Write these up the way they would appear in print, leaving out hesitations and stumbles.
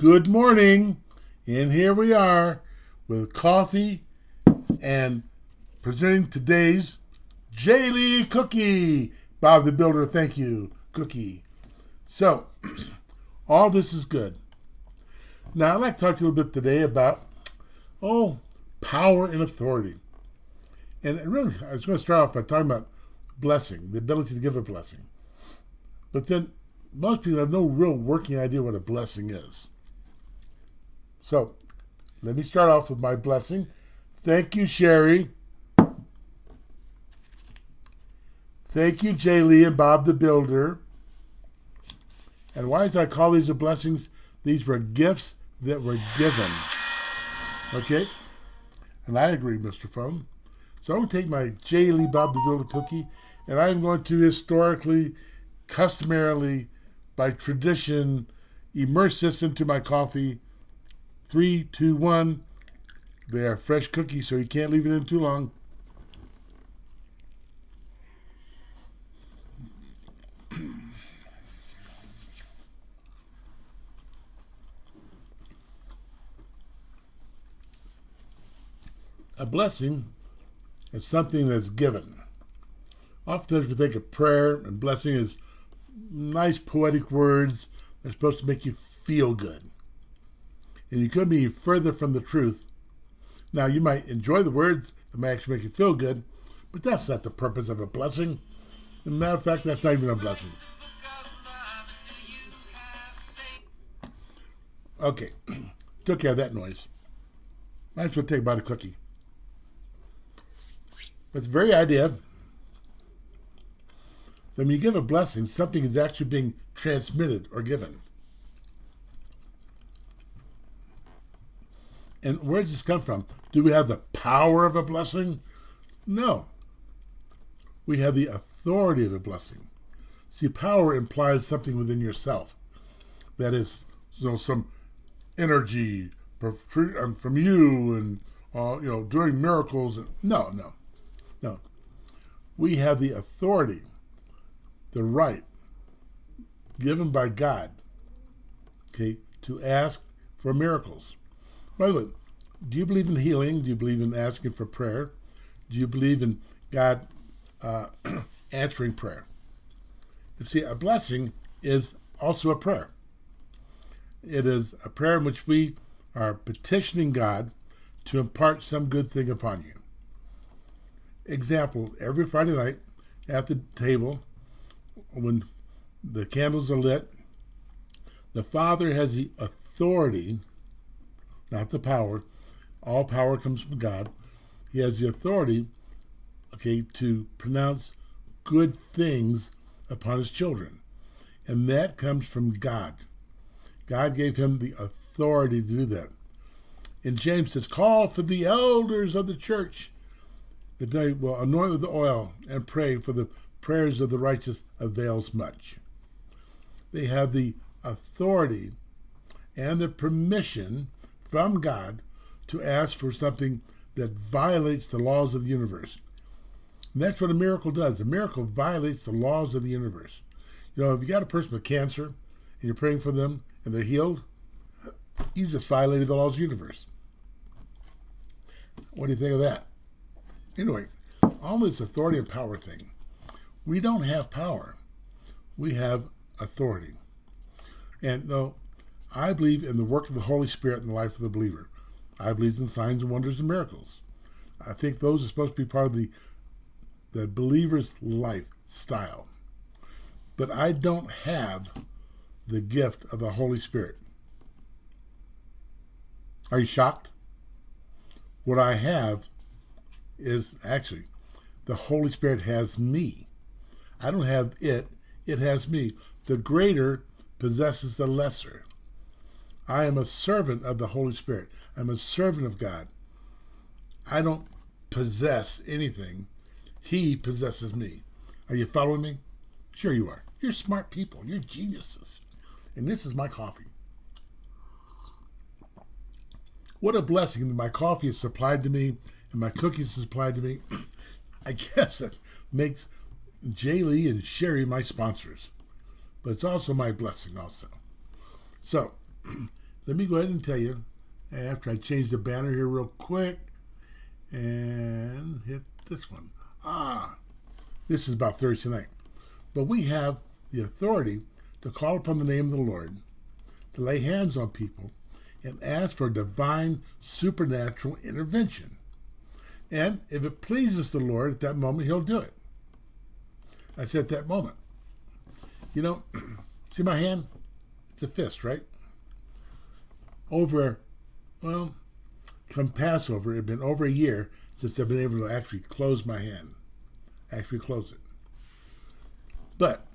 Good morning. And here we are with coffee and presenting today's J-Lee cookie. Bob the Builder, thank you, cookie. So, all this is good. Now, I'd like to talk to you a little bit today about, power and authority. And really, I was going to start off by talking about blessing, the ability to give a blessing. But then, most people have no real working idea what a blessing is. So, let me start off with my blessing. Thank you, Sherry. Thank you, J-Lee and Bob the Builder. And why did I call these blessings? These were gifts that were given. Okay? And I agree, Mr. Phone. So I'm going to take my J-Lee Bob the Builder cookie, and I'm going to historically, customarily, by tradition, immerse this into my coffee. 3, 2, 1. They are fresh cookies, so you can't leave it in too long. A blessing is something that's given. Oftentimes we think of prayer and blessing as nice poetic words that are supposed to make you feel good. And you couldn't be further from the truth. Now, you might enjoy the words that may actually make you feel good, but that's not the purpose of a blessing. As a matter of fact, that's not even a blessing. Okay, took care of that noise. Might as well take a bite of cookie. But the very idea that when you give a blessing, something is actually being transmitted or given. And where does this come from? Do we have the power of a blessing? No. We have the authority of a blessing. See, power implies something within yourself. That is, some energy from you and, doing miracles. No. We have the authority, the right, given by God, to ask for miracles. By the way, do you believe in healing? Do you believe in asking for prayer? Do you believe in God answering prayer? You see, a blessing is also a prayer. It is a prayer in which we are petitioning God to impart some good thing upon you. Example, every Friday night at the table, when the candles are lit, the Father has the authority, not the power. All power comes from God. He has the authority, to pronounce good things upon his children. And that comes from God. God gave him the authority to do that. And James says, call for the elders of the church that they will anoint with the oil and pray, for the prayers of the righteous avails much. They have the authority and the permission from God to ask for something that violates the laws of the universe. And that's what a miracle does. A miracle violates the laws of the universe. If you got a person with cancer and you're praying for them and they're healed, you just violated the laws of the universe. What do you think of that? Anyway, all this authority and power thing. We don't have power. We have authority. And I believe in the work of the Holy Spirit in the life of the believer. I believe in signs and wonders and miracles. I think those are supposed to be part of the believer's lifestyle. But I don't have the gift of the Holy Spirit. Are you shocked? What I have is actually the Holy Spirit has me. I don't have it. It has me. The greater possesses the lesser. I am a servant of the Holy Spirit. I'm a servant of God. I don't possess anything. He possesses me. Are you following me? Sure you are. You're smart people. You're geniuses. And this is my coffee. What a blessing that my coffee is supplied to me and my cookies are supplied to me. I guess that makes J-Lee and Sherry my sponsors. But it's also my blessing also. So, let me go ahead and tell you, after I change the banner here real quick and hit this one. This is about Thursday night. But we have the authority to call upon the name of the Lord, to lay hands on people, and ask for divine supernatural intervention. And if it pleases the Lord at that moment, he'll do it. I said at that moment. You know, see my hand? It's a fist, right? Come Passover, it had been over a year since I've been able to actually close my hand. Actually close it. But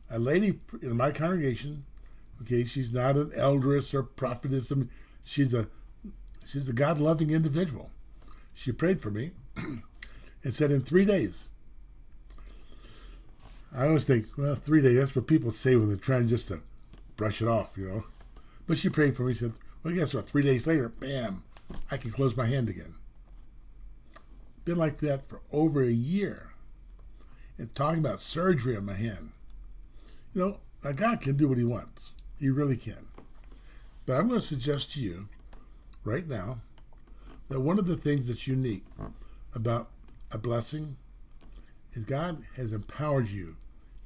a lady in my congregation, okay, she's not an elderess or prophetess. She's a God-loving individual. She prayed for me and said in 3 days. I always think, well, 3 days, that's what people say when they're trying just to brush it off, you know. But she prayed for me. She said, well, guess what? 3 days later, bam, I can close my hand again. Been like that for over a year. And talking about surgery on my hand. You know, now God can do what he wants. He really can. But I'm going to suggest to you right now that one of the things that's unique about a blessing is God has empowered you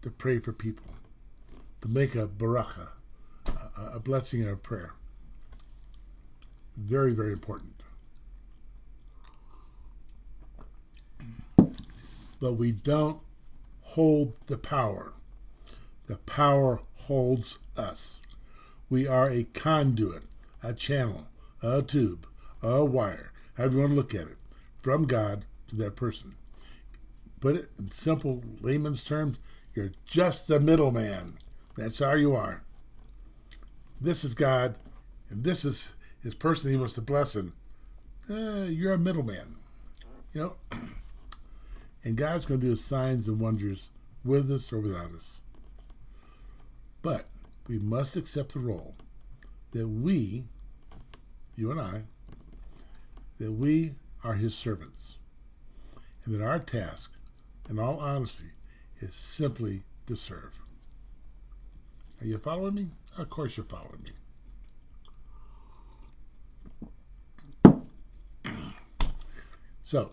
to pray for people, to make a baracha, a blessing and a prayer. Very, very important. But we don't hold the power. The power holds us. We are a conduit, a channel, a tube, a wire, however you want to look at it, from God to that person. Put it in simple layman's terms, you're just the middleman. That's how you are. This is God, and this is his person he wants to bless him. You're a middleman. You know? And God's going to do signs and wonders with us or without us. But we must accept the role that we, you and I, that we are his servants. And that our task, in all honesty, is simply to serve. Are you following me? Of course you're following me. So,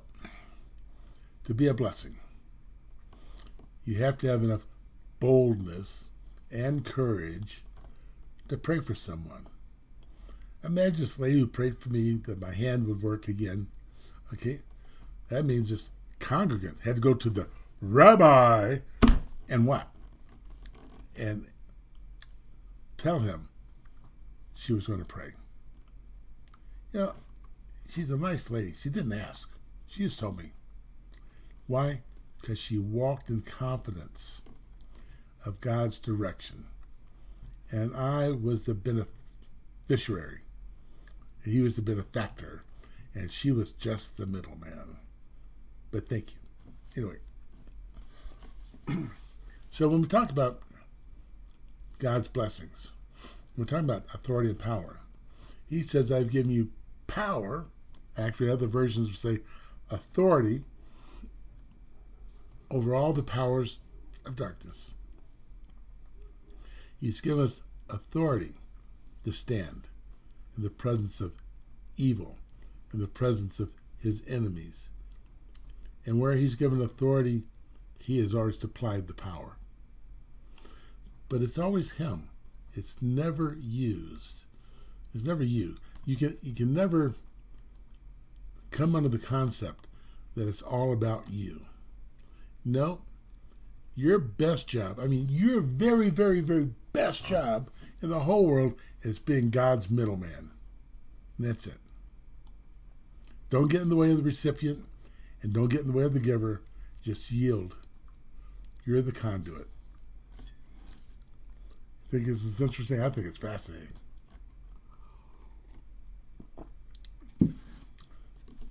to be a blessing, you have to have enough boldness and courage to pray for someone. Imagine this lady who prayed for me that my hand would work again. Okay? That means this congregant had to go to the rabbi and what? And tell him she was going to pray. You know, she's a nice lady. She didn't ask. She just told me. Why? Because she walked in confidence of God's direction. And I was the beneficiary. And he was the benefactor. And she was just the middleman. But thank you. Anyway. So when we talk about God's blessings, we're talking about authority and power. He says, I've given you power. Actually, other versions would say authority over all the powers of darkness. He's given us authority to stand in the presence of evil, in the presence of his enemies. And where he's given authority, he has already supplied the power. But it's always him. It's never used. It's never you. You can never come under the concept that it's all about you. No, your best job, your very, very, very best job in the whole world is being God's middleman. And that's it. Don't get in the way of the recipient and don't get in the way of the giver. Just yield. You're the conduit. I think this is interesting. I think it's fascinating.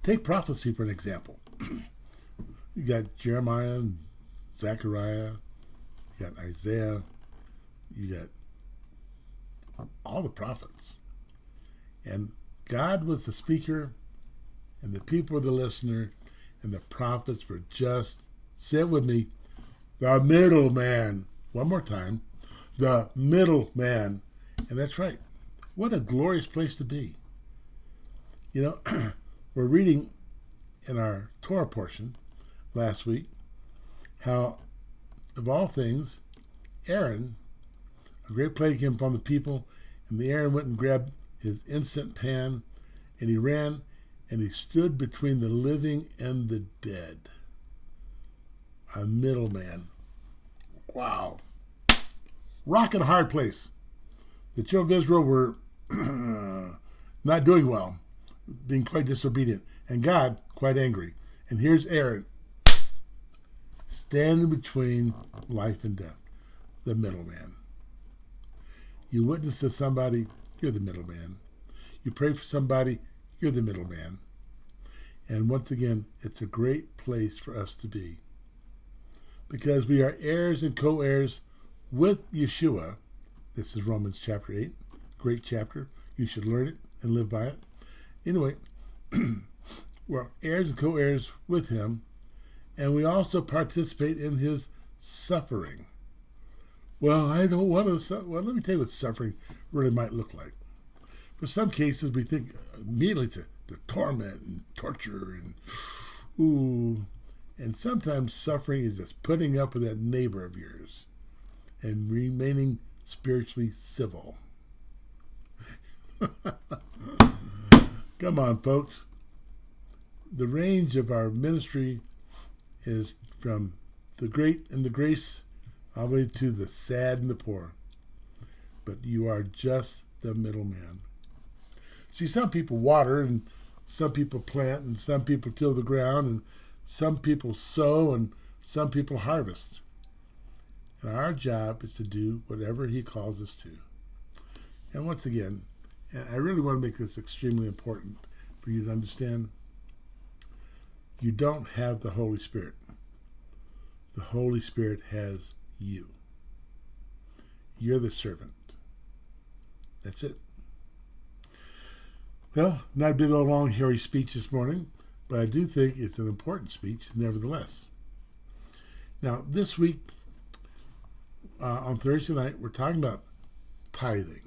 Take prophecy for an example. You got Jeremiah and Zechariah, you got Isaiah, you got all the prophets. And God was the speaker, and the people were the listener, and the prophets were just, say it with me, the middleman. One more time, the middleman. And that's right. What a glorious place to be. You know, we're reading in our Torah portion last week how, of all things, Aaron, a great plague came upon the people, and the Aaron went and grabbed his incense pan, and he ran, and he stood between the living and the dead. A middleman. Wow. Rock and a hard place. The children of Israel were not doing well, being quite disobedient, and God quite angry. And here's Aaron standing between life and death, the middleman. You witness to somebody, you're the middleman. You pray for somebody, you're the middleman. And once again, it's a great place for us to be, because we are heirs and co-heirs with Yeshua. This is Romans chapter 8. Great chapter. You should learn it and live by it. Anyway, we're heirs and co-heirs with him, and we also participate in his suffering. Well, I don't want to suffer. Well, let me tell you what suffering really might look like. For some cases, we think immediately to torment and torture and ooh. And sometimes suffering is just putting up with that neighbor of yours and remaining spiritually civil. Come on, folks. The range of our ministry is from the great and the grace all the way to the sad and the poor. But you are just the middleman. See, some people water, and some people plant, and some people till the ground, and some people sow, and some people harvest. And our job is to do whatever he calls us to. And once again, and I really want to make this extremely important for you to understand, you don't have the Holy Spirit. The Holy Spirit has you. You're the servant. That's it. Well, not a big old long hairy speech this morning, but I do think it's an important speech nevertheless. Now, this week, on Thursday night, we're talking about tithing.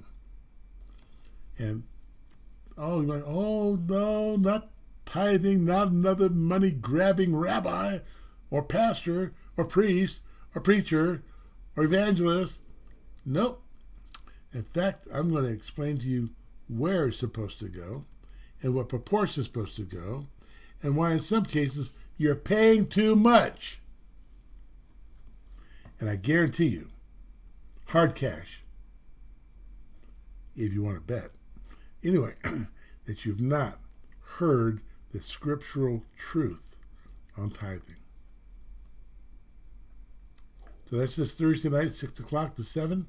And, oh no, not tithing, not another money-grabbing rabbi or pastor or priest or preacher or evangelist. Nope. In fact, I'm going to explain to you where it's supposed to go and what proportion is supposed to go and why in some cases you're paying too much. And I guarantee you, hard cash, if you want to bet, anyway, that you've not heard the scriptural truth on tithing. So that's this Thursday night, 6 o'clock to 7.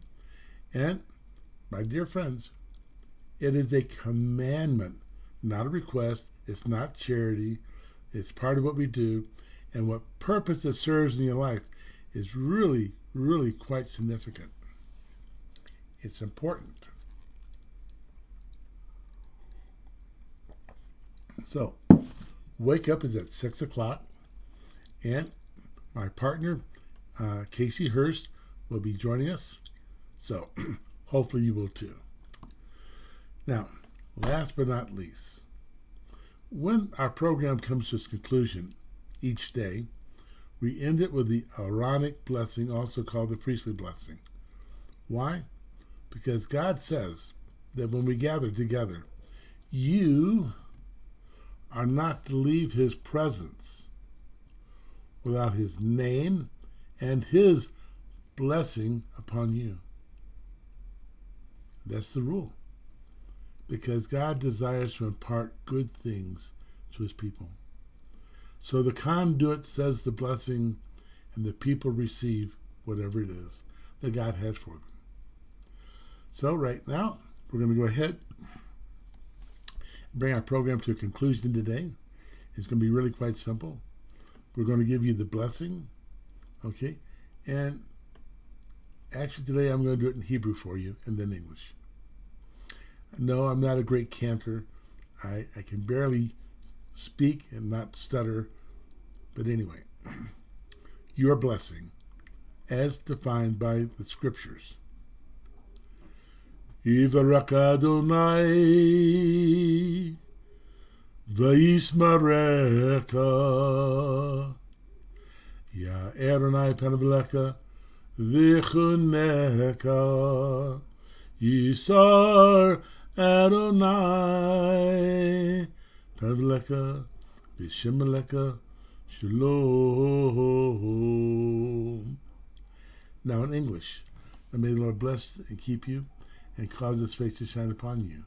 And, my dear friends, it is a commandment, not a request. It's not charity. It's part of what we do. And what purpose it serves in your life is really, really quite significant. It's important. So, wake up is at 6 o'clock. And my partner, Casey Hurst, will be joining us. So, hopefully you will too. Now, last but not least, when our program comes to its conclusion each day, we end it with the Aaronic blessing, also called the priestly blessing. Why? Because God says that when we gather together, you are not to leave his presence without his name and his blessing upon you. That's the rule. Because God desires to impart good things to his people. So the conduit says the blessing, and the people receive whatever it is that God has for them. So right now, we're going to go ahead and bring our program to a conclusion today. It's going to be really quite simple. We're going to give you the blessing, okay? And actually today I'm going to do it in Hebrew for you and then English. No, I'm not a great cantor. I can barely speak and not stutter. But anyway, your blessing, as defined by the scriptures. Yivarach Adonai v'yismareka. Ya'er Adonai panav elecha v'chuneka. Yisar Adonai panav elecha v'shem elecha shalom. Now in English, and may the Lord bless and keep you and cause his face to shine upon you.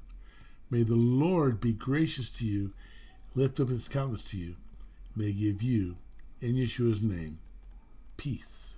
May the Lord be gracious to you, lift up his countenance to you, may he give you, in Yeshua's name, peace.